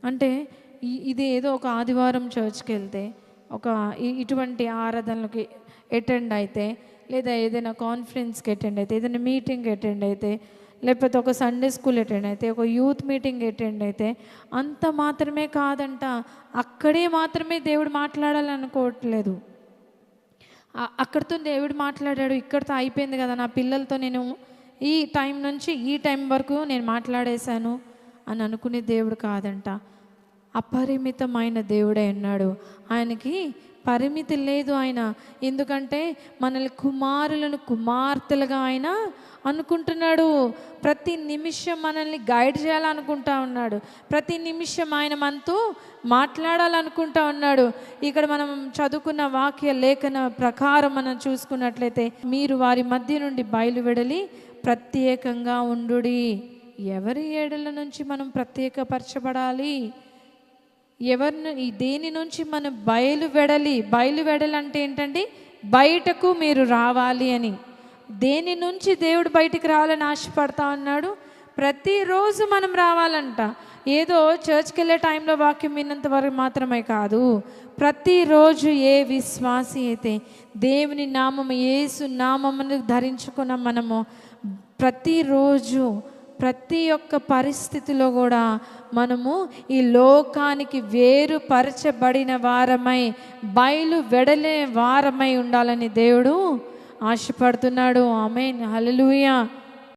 అంటే ఇది ఏదో ఒక ఆదివారం చర్చ్కి వెళ్తే, ఒక ఇటువంటి ఆరాధనలకి అటెండ్ అయితే, లేదా ఏదైనా కాన్ఫరెన్స్కి అటెండ్ అయితే, ఏదైనా మీటింగ్కి అటెండ్ అయితే, లేకపోతే ఒక సండే స్కూల్ అటెండ్ అయితే, ఒక యూత్ మీటింగ్ అటెండ్ అయితే అంత మాత్రమే కాదంట. అక్కడే మాత్రమే దేవుడు మాట్లాడాలనుకోవట్లేదు. అక్కడితో దేవుడు మాట్లాడాడు, ఇక్కడితో అయిపోయింది కదా, నా పిల్లలతో నేను ఈ టైం నుంచి ఈ టైం వరకు నేను మాట్లాడేశాను అని అనుకునే దేవుడు కాదంట. అపరిమితమైన దేవుడే అన్నాడు. ఆయనకి పరిమితి లేదు. ఆయన ఎందుకంటే మనల్ని కుమారులను కుమార్తెలుగా ఆయన అనుకుంటున్నాడు. ప్రతి నిమిషం మనల్ని గైడ్ చేయాలనుకుంటా ఉన్నాడు. ప్రతి నిమిషం ఆయన మనతో మాట్లాడాలనుకుంటా ఉన్నాడు. ఇక్కడ మనం చదువుకున్న వాక్య లేఖన ప్రకారం మనం చూసుకున్నట్లయితే, మీరు వారి మధ్య నుండి బయలువెడలి ప్రత్యేకంగా ఉండుడి. ఎవరి ఏడల నుంచి మనం ప్రత్యేకపరచబడాలి? ఎవరిని దేని నుంచి మనం బయలువెడలి అంటే ఏంటండి? బయటకు మీరు రావాలి అని. దేని నుంచి దేవుడు బయటికి రావాలని ఆశపడతా ఉన్నాడు? ప్రతిరోజు మనం రావాలంట. ఏదో చర్చ్కి వెళ్ళే టైంలో వాక్యం విన్నంత వరకు మాత్రమే కాదు, ప్రతిరోజు ఏ విశ్వాసి అయితే దేవుని నామము, యేసు నామమును ధరించుకున్న మనము ప్రతిరోజు ప్రతి ఒక్క పరిస్థితిలో కూడా మనము ఈ లోకానికి వేరుపరచబడిన వారమై, బయలువెడలే వారమై ఉండాలని దేవుడు ఆశపడుతున్నాడు. ఆమేన్, హల్లెలూయా.